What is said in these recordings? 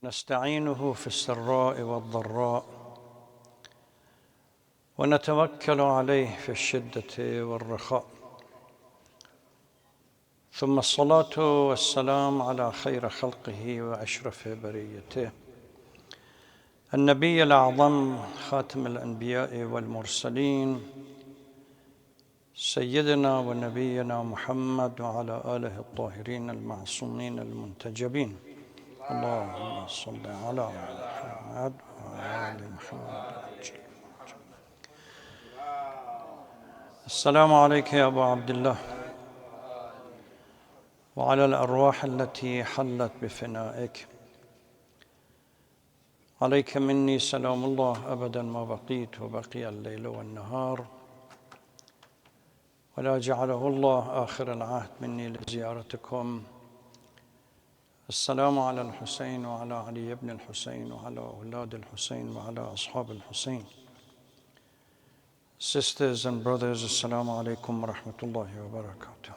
نستعينه في السراء والضراء ونتوكل عليه في الشدة والرخاء، ثم الصلاة والسلام على خير خلقه وأشرف بريته النبي الأعظم خاتم الأنبياء والمرسلين سيدنا ونبينا محمد وعلى آله الطاهرين المعصومين المنتجبين. اللهم صل على محمد وعلى آل محمد. السلام عليك يا أبا عبد الله وعلى الأرواح التي حلت بفنائك. عليك مني سلام الله أبدا ما بقيت وبقي الليل والنهار، ولا جعله الله آخر العهد مني لزيارتكم. السلام على الحسين وعلى علي بن الحسين وعلى أولاد الحسين وعلى أصحاب الحسين. Sisters and brothers, Assalamu alaikum wa rahmatullahi wa barakatuh.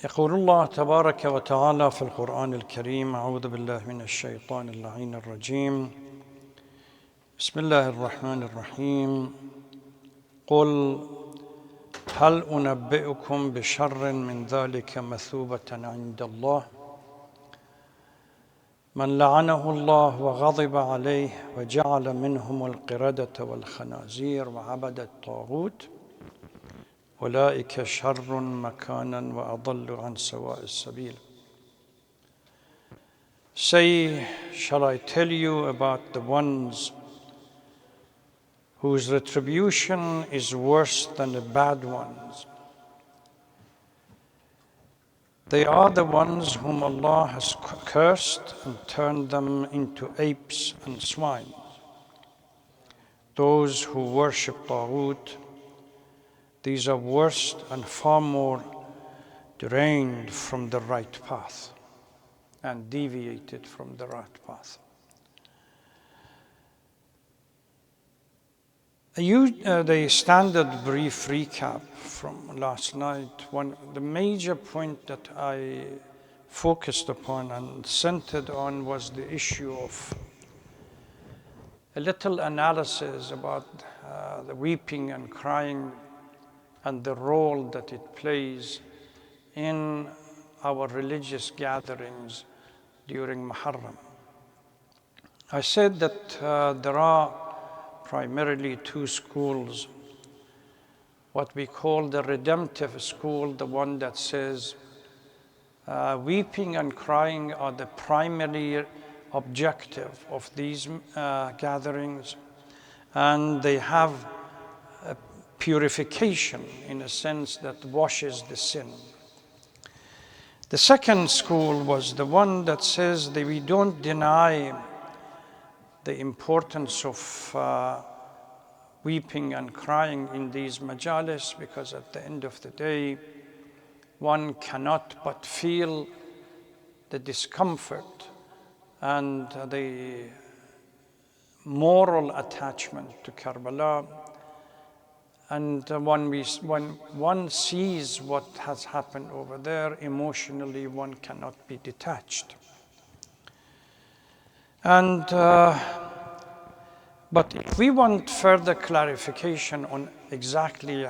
يقول الله تبارك وتعالى في القرآن الكريم: أعوذ بالله من الشيطان اللعين الرجيم، بسم الله الرحمن الرحيم. قل هل أنبئكم بشر من ذلك مثوبة عند الله من لعنه الله وغضب عليه وجعل منهم القردة والخنازير وعبد الطاغوت أولئك شر مكانا وأضل عن سواء السبيل. Say, shall I tell you about the ones whose retribution is worse than the bad ones? They are the ones whom Allah has cursed and turned them into apes and swine. Those who worship Taghut, these are worse and far more deranged from the right path and deviated from the right path. The standard brief recap from last night, the major point that I focused upon and centered on was the issue of a little analysis about the weeping and crying and the role that it plays in our religious gatherings during Moharram. I said that there are primarily two schools. What we call the redemptive school, the one that says weeping and crying are the primary objective of these gatherings, and they have a purification in a sense that washes the sin. The second school was the one that says that we don't deny the importance of weeping and crying in these majalis, because at the end of the day, one cannot but feel the discomfort and the moral attachment to Karbala. And when one sees what has happened over there, emotionally one cannot be detached. But if we want further clarification on exactly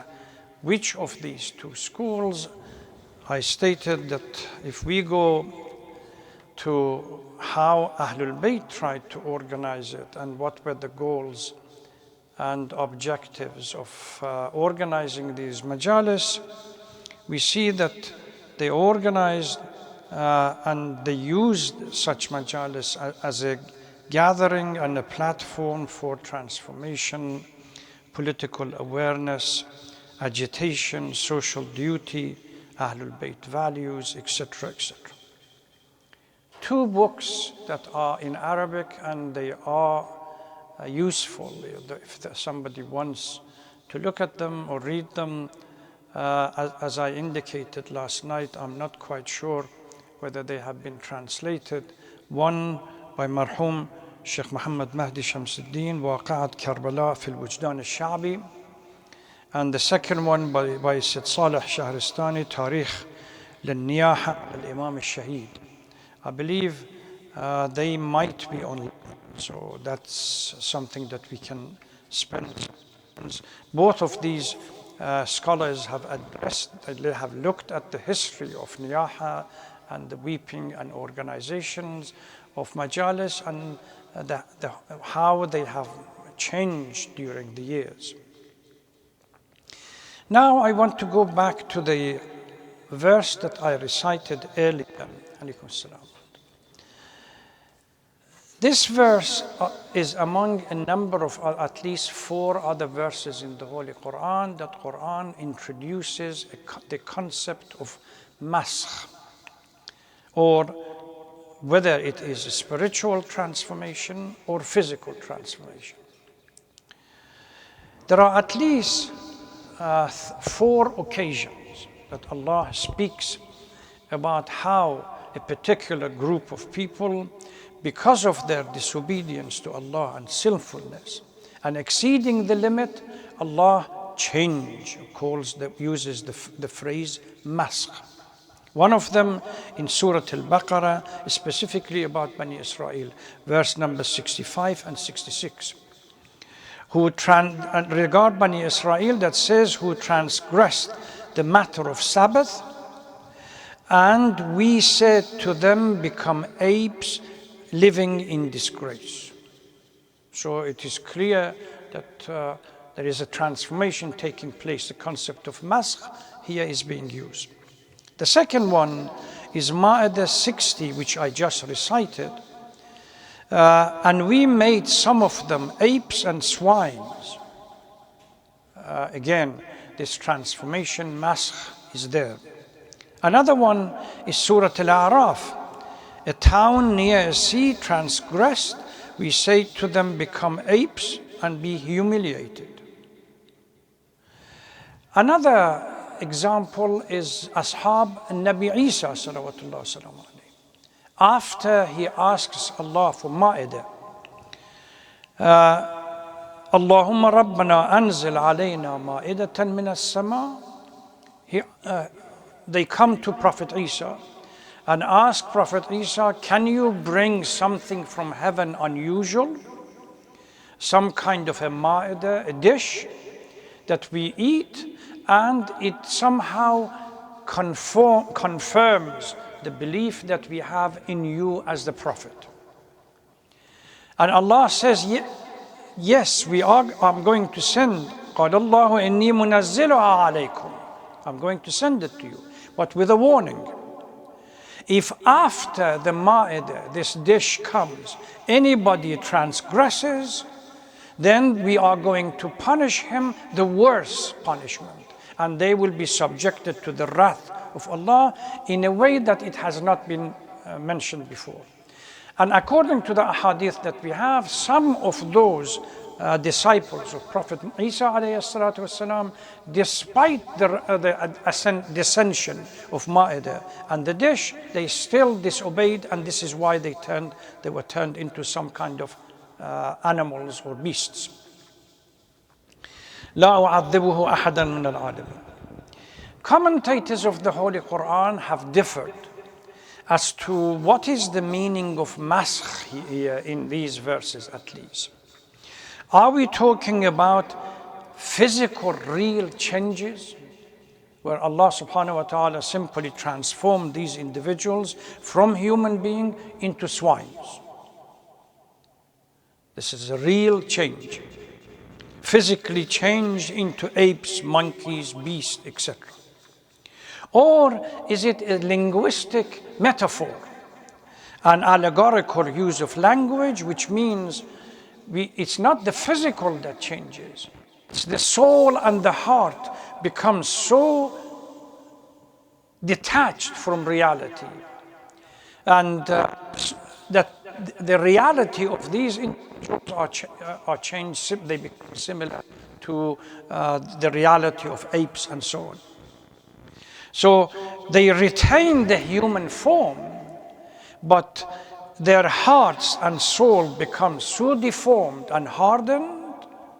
which of these two schools, I stated that if we go to how Ahlul Bayt tried to organize it and what were the goals and objectives of organizing these majalis, we see that they organized and they used such majalis as a gathering and a platform for transformation, political awareness, agitation, social duty, Ahlul Bayt values, etc., etc. Two books that are in Arabic and they are useful if somebody wants to look at them or read them. As I indicated last night, I'm not quite sure whether they have been translated. One by مرحوم Shaykh Muhammad Mahdi Shamsuddin, واقعة كربلاء في الوجدان الشعبي, and the second one by Said Saleh Shahristani, تاريخ للنياحة الإمام الشهيد. I believe they might be online. So that's something that we can spend. Both of these scholars have addressed, they have looked at the history of niyaha and the weeping and organizations of majalis and how they have changed during the years. Now I want to go back to the verse that I recited earlier. Alaykum salam. This verse is among a number of at least 4 other verses in the Holy Quran that Quran introduces the concept of masakh, or whether it is a spiritual transformation or physical transformation. There are at least 4 occasions that Allah speaks about how a particular group of people, because of their disobedience to Allah and sinfulness and exceeding the limit, Allah uses the phrase masakh. One of them in Surah Al-Baqarah is specifically about Bani Israel, verse number 65 and 66. Regard Bani Israel, that says, who transgressed the matter of Sabbath, and we said to them, become apes living in disgrace. So it is clear that there is a transformation taking place. The concept of masakh here is being used. The second one is Ma'idah 60, which I just recited. And we made some of them apes and swines. Again, this transformation, masakh, is there. Another one is Surah Al-A'raf. A town near a sea transgressed, we say to them, become apes and be humiliated. Another example is Ashab Nabi Isa salawatullah salam alayhi. After he asks Allah for Ma'idah, Allahumma Rabbana anzil alayna ma'idatan min as-sama. They come to Prophet Isa and ask Prophet Isa, can you bring something from heaven unusual? Some kind of a ma'idah, a dish that we eat, and it somehow confirms the belief that we have in you as the Prophet. And Allah says, yes, I'm going to send. قَالَ اللَّهُ إِنِّي مُنَزِّلُهَا عَلَيْكُمْ. I'm going to send it to you, but with a warning. If after the ma'idah, this dish comes, anybody transgresses, then we are going to punish him the worst punishment. And they will be subjected to the wrath of Allah in a way that it has not been mentioned before. And according to the ahadith that we have, some of those disciples of Prophet Isa alayhi salatu wasalam, despite the dissension of Ma'idah and the dish, they still disobeyed, and this is why they were turned into some kind of animals or beasts. لا أعذبه أحدا من العالمين. Commentators of the Holy Quran have differed as to what is the meaning of masakh here in these verses at least. Are we talking about physical, real changes where Allah subhanahu wa ta'ala simply transformed these individuals from human being into swines? This is a real change. Physically changed into apes, monkeys, beasts, etc. Or is it a linguistic metaphor, an allegorical use of language, which means it's not the physical that changes, it's the soul and the heart become so detached from reality, and that the reality of these individuals are changed, they become similar to the reality of apes and so on. So they retain the human form, but their hearts and soul become so deformed and hardened.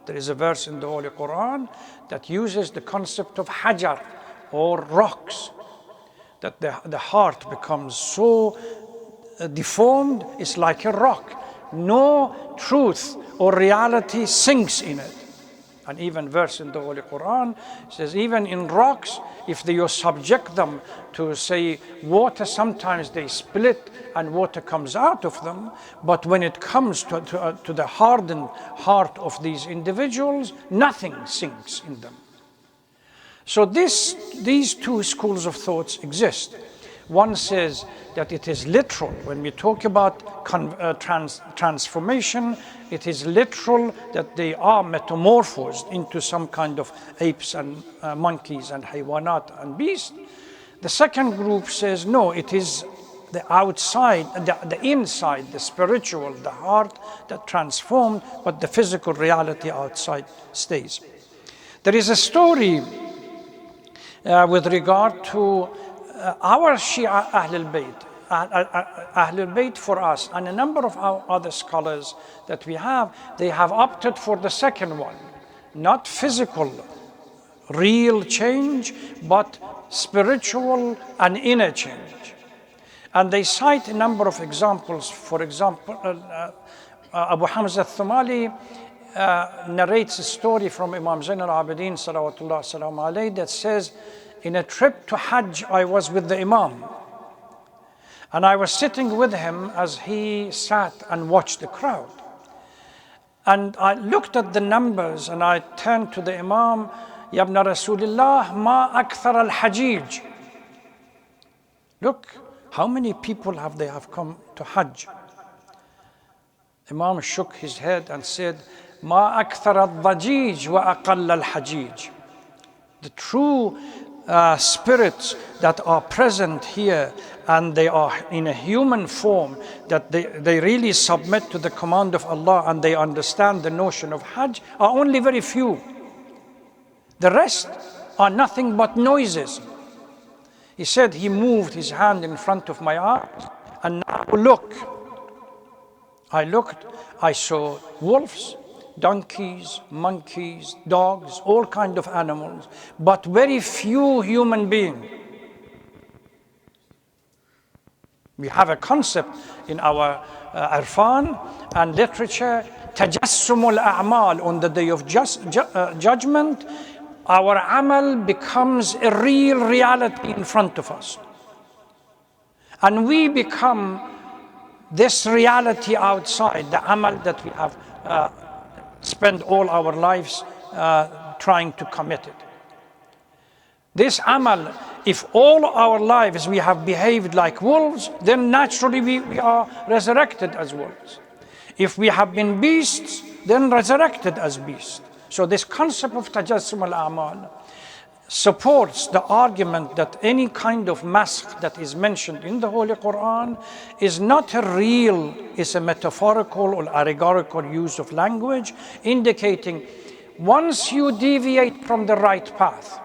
There is a verse in the Holy Quran that uses the concept of hajar, or rocks, that the heart becomes so deformed, it's like a rock. No truth or reality sinks in it. And even verse in the Holy Quran says, even in rocks, if you subject them to, say, water, sometimes they split and water comes out of them. But when it comes to the hardened heart of these individuals, nothing sinks in them. So these two schools of thoughts exist. One says that it is literal. When we talk about transformation, it is literal, that they are metamorphosed into some kind of apes and monkeys and haywanat and beasts. The second group says, no, it is the outside, the inside, the spiritual, the heart that transformed, but the physical reality outside stays. There is a story with regard to our Shia Ahlul Bayt. Ahlul Bayt for us, and a number of our other scholars that we have, they have opted for the second one. Not physical, real change, but spiritual and inner change. And they cite a number of examples. For example, Abu Hamza al-Thumali narrates a story from Imam Zain al-Abidin salawatullah salam alayhi that says, in a trip to Hajj, I was with the Imam. And I was sitting with him as he sat and watched the crowd. And I looked at the numbers and I turned to the Imam, Ya ibn Rasulillah, ma akthar al-hajij. Look, how many people have come to Hajj? Imam shook his head and said, ma akthar al-dhajij wa aqall al-hajij. The true spirits that are present here, and they are in a human form, that they really submit to the command of Allah and they understand the notion of Hajj, are only very few. The rest are nothing but noises. He said he moved his hand in front of my eyes, and now look. I looked, I saw wolves, donkeys, monkeys, dogs, all kinds of animals, but very few human beings. We have a concept in our irfan and literature, tajassumul a'mal, on the day of judgment, our amal becomes a real reality in front of us. And we become this reality outside, the amal that we have spend all our lives trying to commit it. This amal, if all our lives we have behaved like wolves, then naturally we are resurrected as wolves. If we have been beasts, then resurrected as beasts. So this concept of tajassum al-a'mal supports the argument that any kind of mask that is mentioned in the Holy Quran is not a real, it's a metaphorical or allegorical use of language, indicating once you deviate from the right path,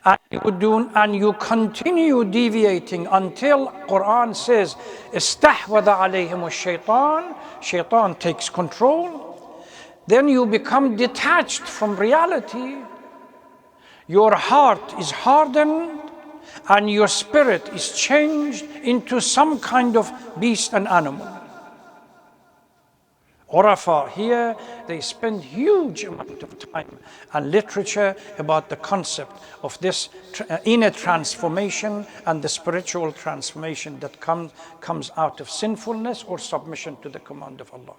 and you continue deviating until Quran says, "Istahwada alayhim ash-shaytan," shaitan takes control, then you become detached from reality. Your heart is hardened and your spirit is changed into some kind of beast and animal. Urafa here, they spend huge amount of time and literature about the concept of this inner transformation and the spiritual transformation that comes out of sinfulness or submission to the command of Allah.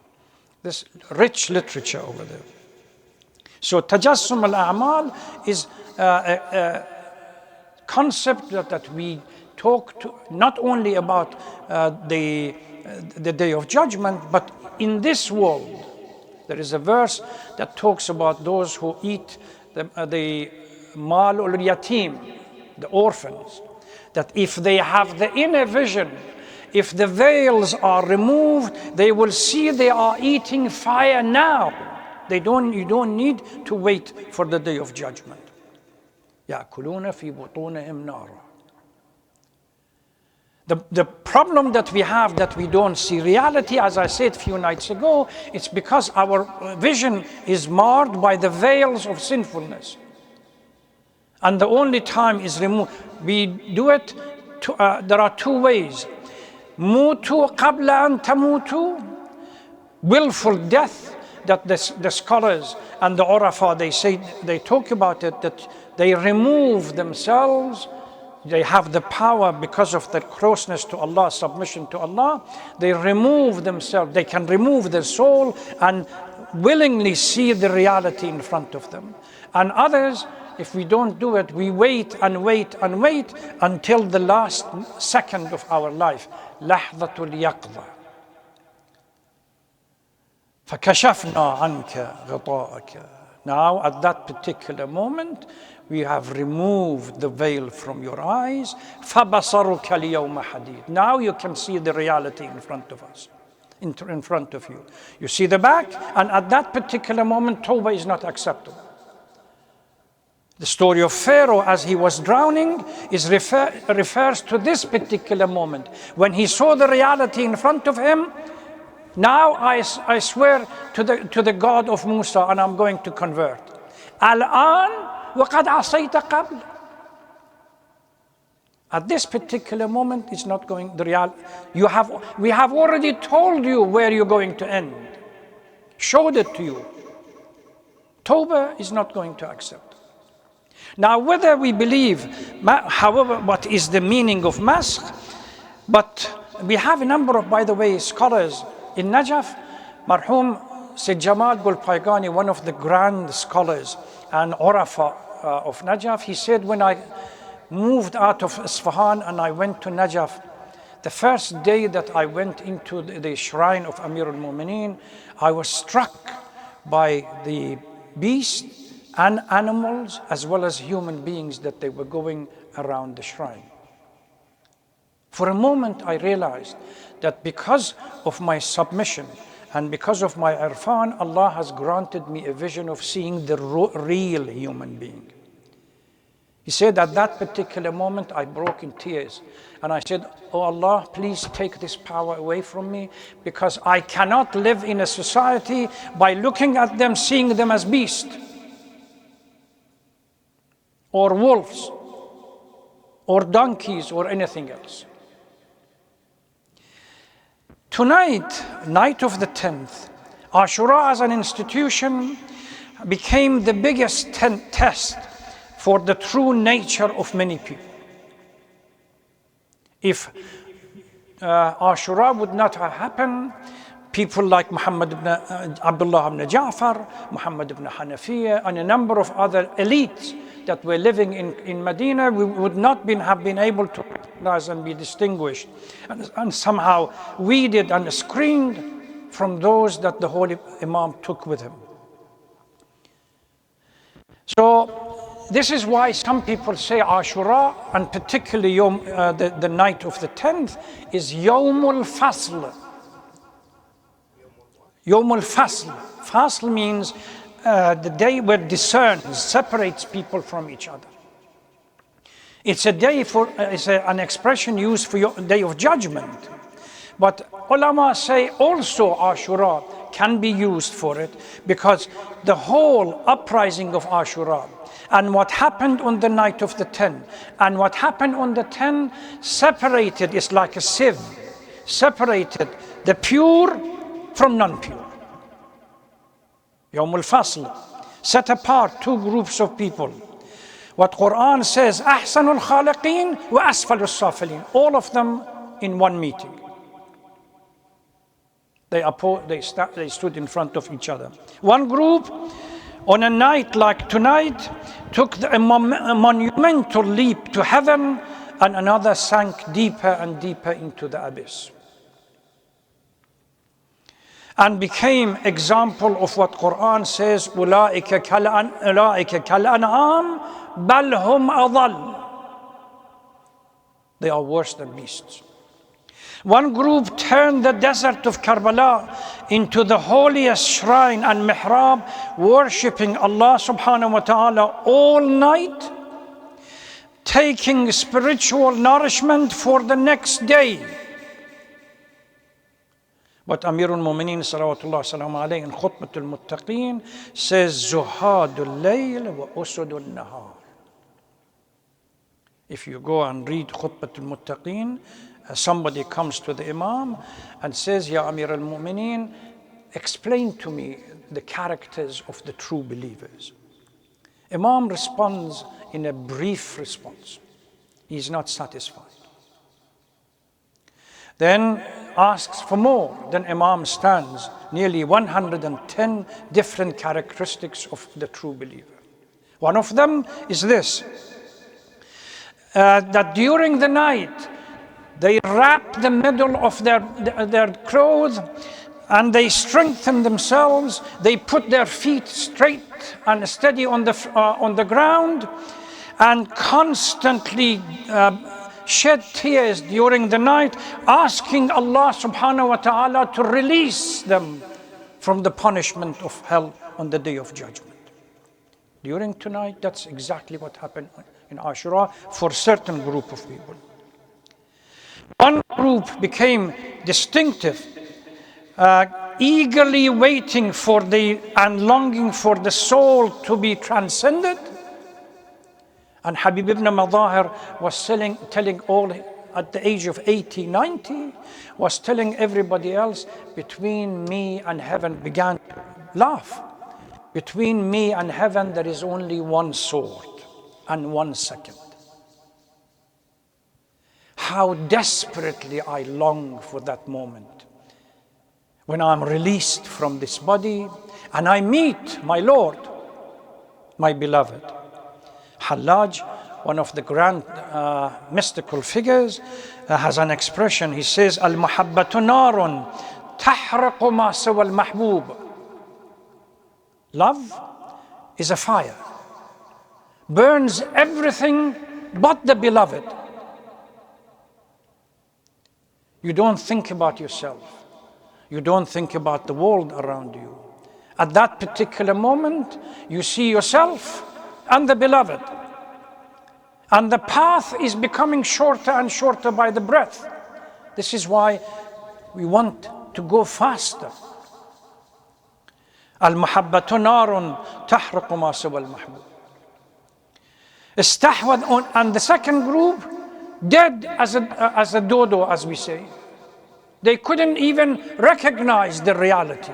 This rich literature over there. So tajassum al-a'mal is a concept that we talk to not only about the day of judgment, but in this world. There is a verse that talks about those who eat the mal ul yatim, the orphans, that if they have the inner vision, if the veils are removed, they will see they are eating fire now. You don't need to wait for the day of judgment. يَأْكُلُونَ فِي بُطُونِهِمْ نَارًا. The problem that we have, that we don't see reality, as I said a few nights ago, it's because our vision is marred by the veils of sinfulness. And the only time is removed. We do it, there are two ways. Mutu qabla an tamutu, willful death, that the scholars and the urafa, they say, they talk about it, that they remove themselves. They have the power because of their closeness to Allah, submission to Allah. They remove themselves. They can remove their soul and willingly see the reality in front of them. And others, if we don't do it, we wait and wait and wait until the last second of our life. لحظة اليقظة. فكشفنا عنك غطاءك. Now, at that particular moment, we have removed the veil from your eyes. فَبَصَرُكَ الْيَوْمَ حَدِيدٌ. Now you can see the reality in front of us, in front of you. You see the back, and at that particular moment, Tawbah is not acceptable. The story of Pharaoh as he was drowning refers to this particular moment. When he saw the reality in front of him, now I swear to the God of Musa, and I'm going to convert. Al-an وَقَدْ عَصَيْتَ قَبْلِ. At this particular moment, it's not going the real. We have already told you where you're going to end. Showed it to you. Tawbah is not going to accept. Now, whether we believe, however, what is the meaning of mask, but we have a number of, by the way, scholars in Najaf. Marhum Sayyid Jamal Gulpaygani, one of the grand scholars and urafa of Najaf, he said, when I moved out of Isfahan and I went to Najaf, the first day that I went into the shrine of Amir al-Mu'mineen, I was struck by the beasts and animals as well as human beings that they were going around the shrine. For a moment I realized that because of my submission and because of my irfan, Allah has granted me a vision of seeing the real human being. He said, at that particular moment, I broke in tears. And I said, oh Allah, please take this power away from me, because I cannot live in a society by looking at them, seeing them as beasts, or wolves, or donkeys, or anything else. Tonight, night of the 10th, Ashura as an institution became the biggest test for the true nature of many people. If Ashura would not have happened, people like Muhammad ibn Abdullah ibn Ja'far, Muhammad ibn Hanafiya, and a number of other elites that were living in Medina, we would not have been able to recognize and be distinguished and somehow weeded and screened from those that the Holy Imam took with him. So this is why some people say Ashura, and particularly the night of the 10th, is Yawmul Fasl. Yawmul Fasl. Fasl means the day where discerns, separates people from each other. It's a day it's an expression used for your day of judgment. But ulama say also Ashura can be used for it, because the whole uprising of Ashura and what happened on the night of the 10th and what happened on the 10th separated, is like a sieve, separated the pure from non-pure. Yawm al-Fasl, set apart two groups of people. What Quran says, Ahsanul Khaliqeen wa Asfalus Safilin, all of them in one meeting. They stood in front of each other. One group, on a night like tonight, took a monumental leap to heaven, and another sank deeper and deeper into the abyss, and became example of what Quran says, أُولَٰئِكَ كَالْأَنْعَامِ بَلْ هُمْ أَضَلُّ. They are worse than beasts. One group turned the desert of Karbala into the holiest shrine and mihrab, worshipping Allah subhanahu wa ta'ala all night, taking spiritual nourishment for the next day. But Amir al-Mu'mineen salawatullah salam alayhi in Khutbat al-Muttaqeen says, Zuhadul layl wa usudul nahar. If you go and read Khutbat al-Muttaqeen, somebody comes to the Imam and says, Ya Amir al-Mu'mineen, explain to me the characters of the true believers. Imam responds in a brief response. He is not satisfied. Then asks for more. Then Imam stands nearly 110 different characteristics of the true believer. One of them is this, that during the night they wrap the middle of their clothes and they strengthen themselves. They put their feet straight and steady on the ground and constantly shed tears during the night, asking Allah subhanahu wa ta'ala to release them from the punishment of hell on the day of judgment. During tonight, that's exactly what happened in Ashura for a certain group of people. One group became distinctive, eagerly waiting for and longing for the soul to be transcended. And Habib ibn Madahir was telling all, at the age of 80, 90, was telling everybody else, between me and heaven, began to laugh. Between me and heaven, there is only one sword and 1 second. How desperately I long for that moment when I'm released from this body and I meet my Lord, my beloved. Hallaj, one of the grand mystical figures, has an expression. He says, Al-muhabbatu narun tahraqu ma sawa al-mahbub. Love is a fire, burns everything but the beloved. You don't think about yourself. You don't think about the world around you. At that particular moment, you see yourself and the beloved. And the path is becoming shorter and shorter by the breath. This is why we want to go faster. Al-muhabbatu narun tahraqu ma sawa al-mahbub. Istahwad on, and the second group, dead as a dodo, as we say. They couldn't even recognize the reality.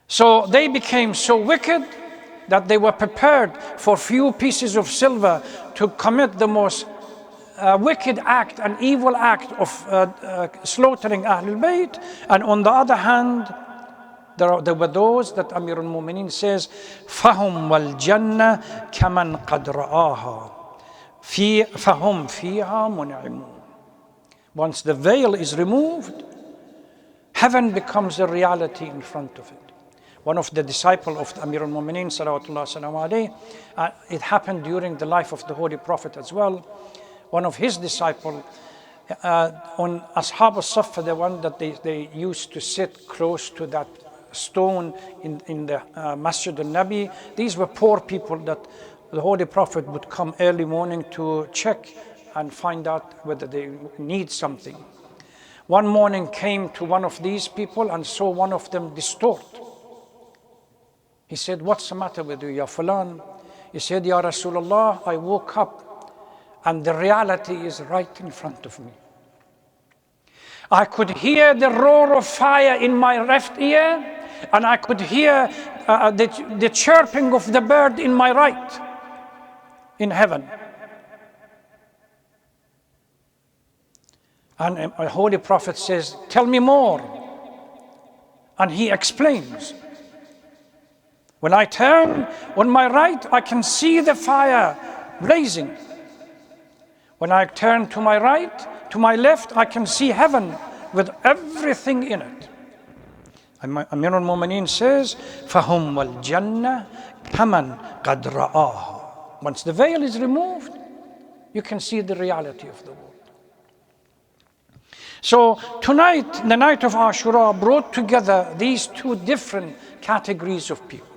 So they became so wicked that they were prepared for few pieces of silver to commit the most wicked act and evil act of slaughtering Ahlul Bayt. And on the other hand, there were those that Amir al-Mu'mineen says, فَهُمْ وَالْجَنَّةِ كَمَنْ قَدْ رَآهَا فَهُمْ فِيهَا مُنْعِمُونَ. Once the veil is removed, heaven becomes a reality in front of it. One of the disciples of Amir al-Mu'mineen, salawatullah salam alayhi, it happened during the life of the Holy Prophet as well. One of his disciples, on Ashab al-Saffa, the one that they used to sit close to that stone in the Masjid al-Nabi, these were poor people that the Holy Prophet would come early morning to check and find out whether they need something. One morning came to one of these people and saw one of them distort. He said, "What's the matter with you, Ya Fulan?" He said, "Ya Rasulullah, I woke up and the reality is right in front of me. I could hear the roar of fire in my left ear, and I could hear the chirping of the bird in my right, in heaven." And a Holy Prophet says, "Tell me more." And he explains, "When I turn on my right, I can see the fire blazing. When I turn to my right, to my left, I can see heaven with everything in it." Amir al-Mu'mineen says, فَهُمْ وَالْجَنَّةِ كَمَنْ قَدْ رَآهَا. Once the veil is removed, you can see the reality of the world. So tonight, the night of Ashura brought together these two different categories of people.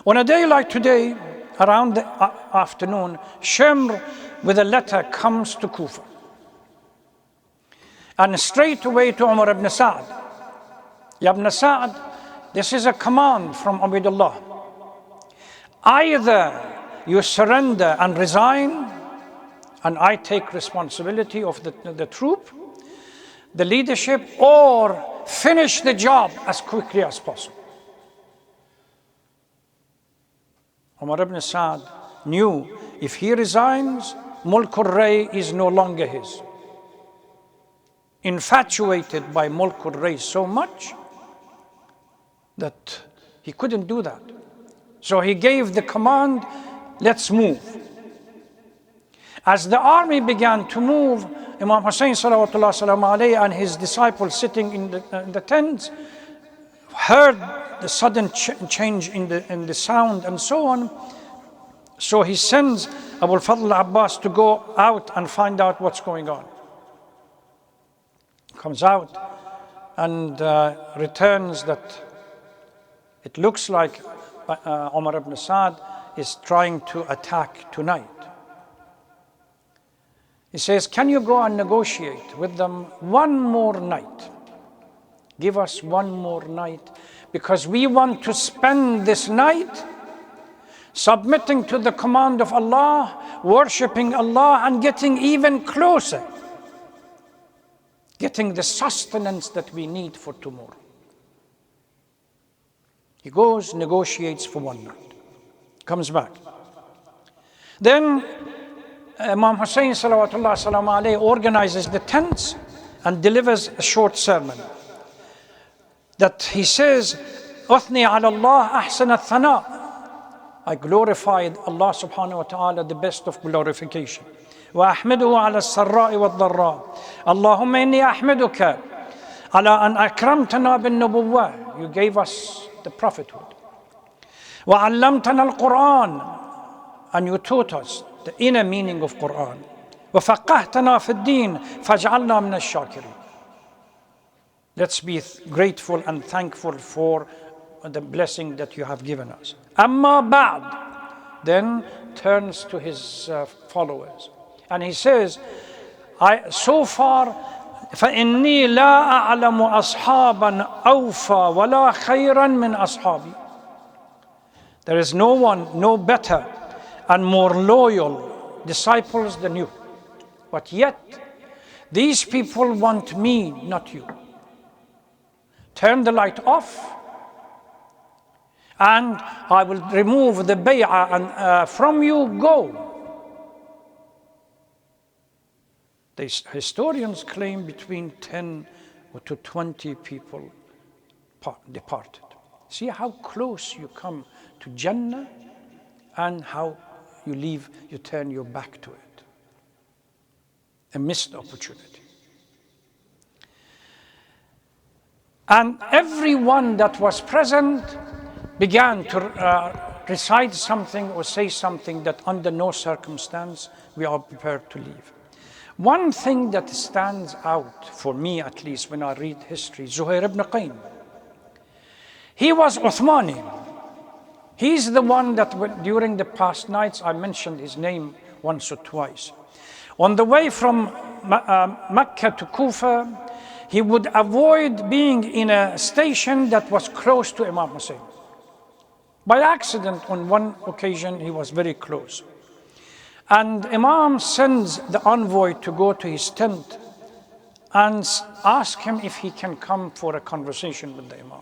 On a day like today, around the afternoon, Shimr with a letter comes to Kufa. And straight away to Umar ibn Sa'd. Ya ibn Sa'd, this is a command from Abdullah. Either you surrender and resign and I take responsibility of the troop, the leadership, or finish the job as quickly as possible. Umar ibn Sa'd knew if he resigns, Mulk al-Ray is no longer his. Infatuated by Mulk al-Ray so much that he couldn't do that. So he gave the command, let's move. As the army began to move, Imam Hussein salawatullah salam alayhi and his disciples sitting in the tents heard the sudden change in the sound and so on. So he sends Abu al-Fadl Abbas to go out and find out what's going on. Comes out and returns that it looks like Umar ibn Sa'd is trying to attack tonight. He says, can you go and negotiate with them one more night? Give us one more night, because we want to spend this night submitting to the command of Allah, worshipping Allah, and getting even closer, getting the sustenance that we need for tomorrow. He goes, negotiates for one night, comes back. Then Imam Hussein salawatullah salam alayhi organizes the tents and delivers a short sermon that he says, Uthni ala Allah ahsan al-thana. I glorified Allah subhanahu wa ta'ala, the best of glorification. Wa ahmaduhu ala al-sarra'i wal-dharra. Allahumma inni ahmaduka ala an akramtana bin nubuwwah. You gave us the prophethood. Wa allamtana al-Quran. And you taught us the inner meaning of Quran. وَفَقَّهْتَنَا فِي الدِّينِ فَاجْعَلْنَا مِنَ الشَّاكِرِينَ. Let's be grateful and thankful for the blessing that you have given us. أَمَّا بَعْدْ. Then turns to his followers. And he says, so far, فَإِنِّي لَا أَعْلَمُ أَصْحَابًا أَوْفَى وَلَا خَيْرًا مِنْ أَصْحَابِي. There is no one, no better and more loyal disciples than you. But yet, these people want me, not you. Turn the light off, and I will remove the bay'ah and from you, go. The historians claim between 10 to 20 people departed. See how close you come to Jannah and how you leave, you turn your back to it. A missed opportunity. And everyone that was present began to recite something or say something that under no circumstance we are prepared to leave. One thing that stands out, for me at least, when I read history, Zuhair ibn Qayn. He was Uthmani. He's the one that during the past nights I mentioned his name once or twice. On the way from Mecca to Kufa, he would avoid being in a station that was close to Imam Hussein. By accident, on one occasion, he was very close. And Imam sends the envoy to go to his tent and ask him if he can come for a conversation with the Imam.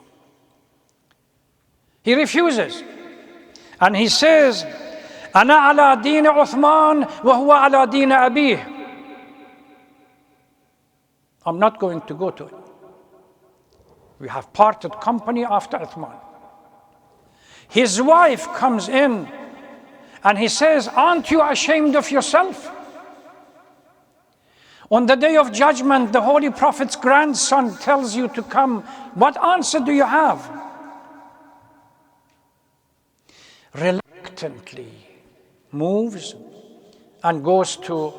He refuses. And he says, أنا على دين عثمان وهو على دين أبيه. I'm not going to go to it. We have parted company after Uthman. His wife comes in and he says, aren't you ashamed of yourself? On the day of judgment, the Holy Prophet's grandson tells you to come. What answer do you have? Reluctantly moves and goes to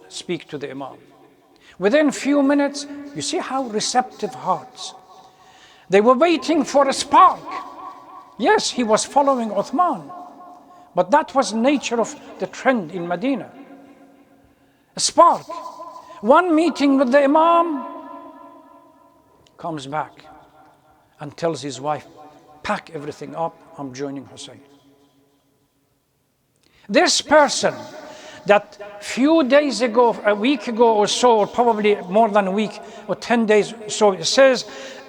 speak to the Imam. Within few minutes, you see how receptive hearts. They were waiting for a spark. Yes, he was following Uthman, but that was the nature of the trend in Medina. A spark. One meeting with the Imam, comes back and tells his wife, pack everything up, I'm joining Hussein. This person that few days ago, a week ago or so, or probably more than a week or 10 days, so it says,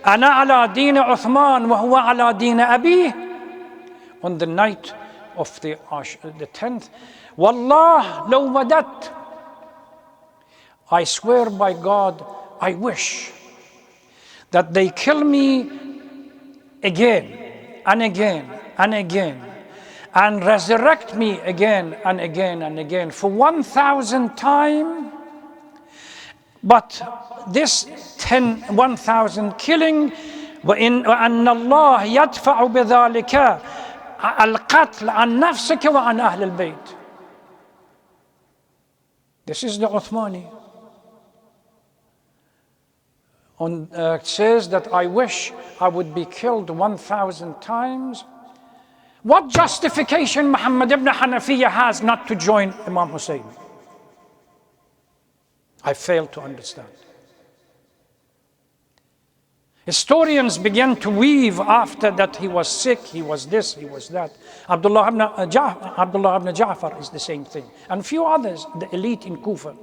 أنا على دين عثمان وهو على دين أبيه, on the night of the 10th. Wallah law wadat, I swear by God, I wish that they kill me again and again and again, and resurrect me again and again and again for 1,000 times. But this 1,000 killing, وَأَنَّ اللَّهَ يَدْفَعُ بِذَلِكَ الْقَتْلَ عَنْ نَفْسِكَ وَعَنْ أَهْلِ الْبَيْتِ. This is the Uthmani. It says that I wish I would be killed 1,000 times. What justification Muhammad ibn Hanafiya has not to join Imam Hussein? I fail to understand. Historians began to weave after that he was sick, he was this, he was that. Abdullah ibn Ja'far is the same thing. And a few others, the elite in Kufa.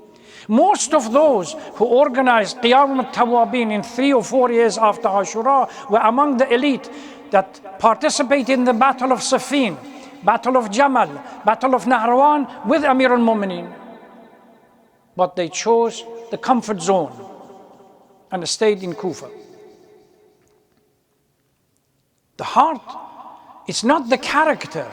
Most of those who organized Qiyam al-Tawabin in 3 or 4 years after Ashura were among the elite that participated in the Battle of Siffin, Battle of Jamal, Battle of Nahrawan with Amir al-Mu'mineen. But they chose the comfort zone and stayed in Kufa. The heart, it's not the character.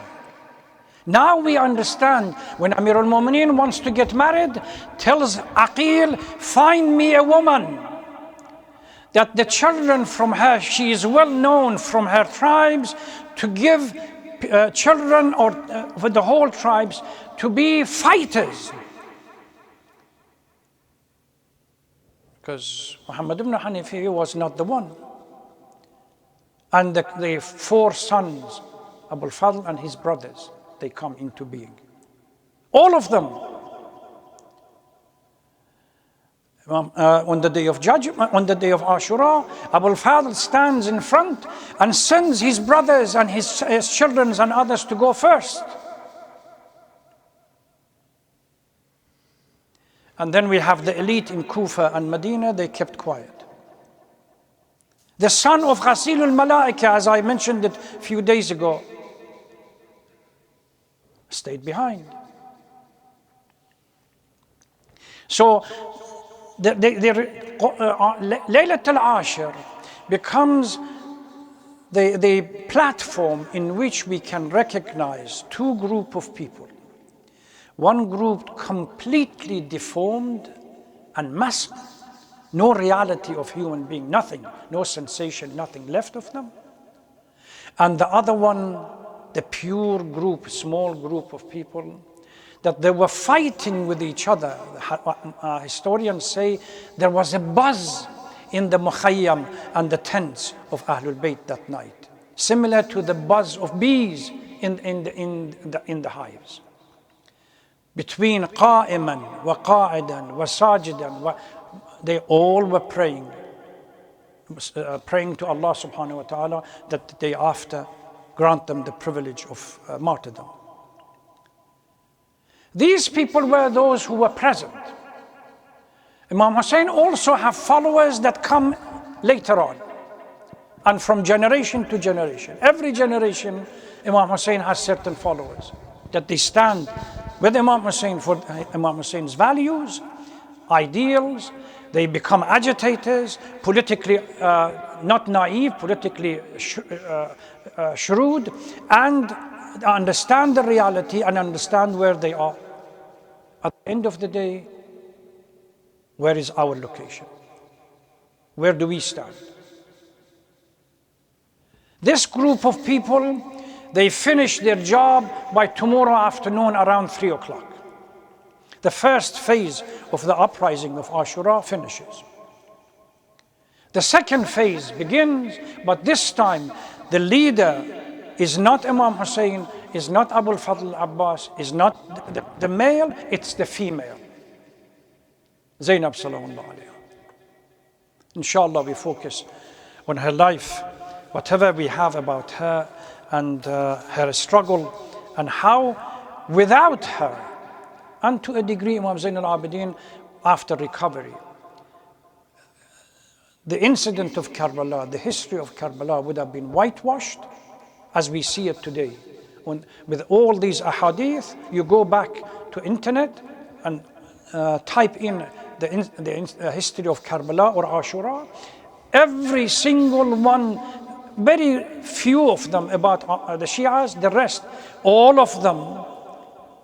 Now we understand when Amir al-Mu'mineen wants to get married, tells Aqil, find me a woman that the children from her, she is well known from her tribes, to give children or for the whole tribes to be fighters. Because Muhammad ibn Hanafi was not the one. And the 4 sons, Abu al-Fadl and his brothers, they come into being. All of them. On the day of judgment, on the day of Ashura, Abu al-Fadl stands in front and sends his brothers and his children and others to go first. And then we have the elite in Kufa and Medina, they kept quiet. The son of Ghasil al-Malaika, as I mentioned it a few days ago, stayed behind. So Laylat al-Ashir becomes the platform in which we can recognize 2 groups of people. One group completely deformed and masked, no reality of human being, nothing, no sensation, nothing left of them. And the other one, the pure group, small group of people, that they were fighting with each other. Historians say there was a buzz in the mukhayyam and the tents of Ahlul Bayt that night, similar to the buzz of bees in the hives. Between qa'iman wa qa'idan wa sajidan, they all were praying to Allah subhanahu wa ta'ala that the day after grant them the privilege of martyrdom. These people were those who were present. Imam Hussein also have followers that come later on and from generation to generation. Every generation, Imam Hussein has certain followers that they stand with Imam Hussein for Imam Hussein's values, ideals. They become agitators, politically not naive, politically shrewd, and understand the reality and understand where they are. At the end of the day, where is our location? Where do we stand? This group of people, they finish their job by tomorrow afternoon around 3 o'clock. The first phase of the uprising of Ashura finishes. The second phase begins, but this time the leader is not Imam Hussein, is not Abu al-Fadl Abbas, is not the male, it's the female. Zainab sallallahu alayha. Inshallah, we focus on her life, whatever we have about her and her struggle, and how without her and to a degree Imam Zain al-Abidin after recovery. The incident of Karbala, the history of Karbala would have been whitewashed as we see it today. With all these ahadith, you go back to internet and type in the history of Karbala or Ashura. Every single one, very few of them about the Shias, the rest, all of them,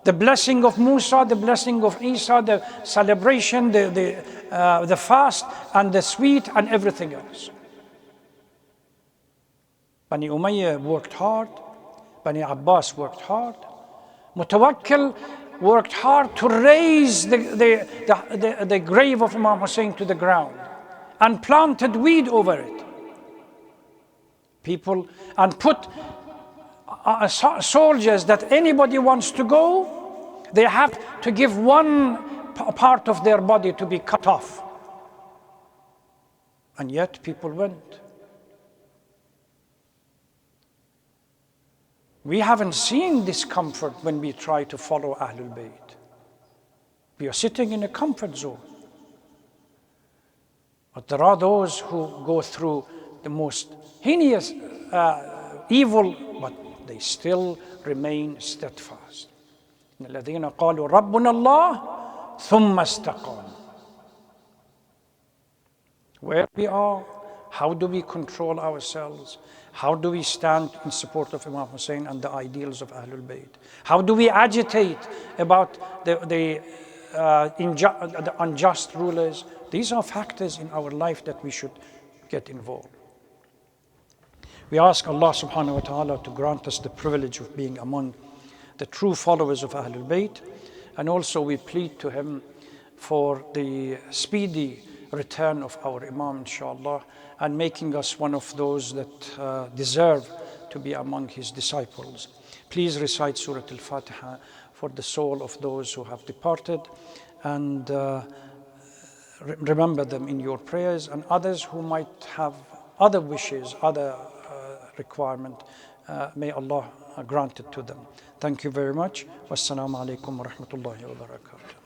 the blessing of Musa, the blessing of Isa, the celebration, the fast and the sweet and everything else. Bani Umayyah worked hard, Bani Abbas worked hard, Mutawakkil worked hard to raise the grave of Imam Hussein to the ground and planted weed over it. People, and put soldiers that anybody wants to go, they have to give one part of their body to be cut off. And yet people went. We haven't seen discomfort when we try to follow Ahlul Bayt. We are sitting in a comfort zone. But there are those who go through the most heinous evil, but they still remain steadfast. الذين قالوا ربنا الله ثم استقاموا. Where we are, how do we control ourselves? How do we stand in support of Imam Hussein and the ideals of Ahlul Bayt? How do we agitate about the unjust rulers? These are factors in our life that we should get involved. We ask Allah subhanahu wa ta'ala to grant us the privilege of being among the true followers of Ahlul Bayt, and also we plead to Him for the speedy return of our Imam, inshallah, and making us one of those that deserve to be among his disciples. Please recite Surah Al-Fatiha for the soul of those who have departed, and remember them in your prayers, and others who might have other wishes, other requirement, may Allah grant it to them. Thank you very much. Wassalamu alaikum wa rahmatullahi wa barakatuh.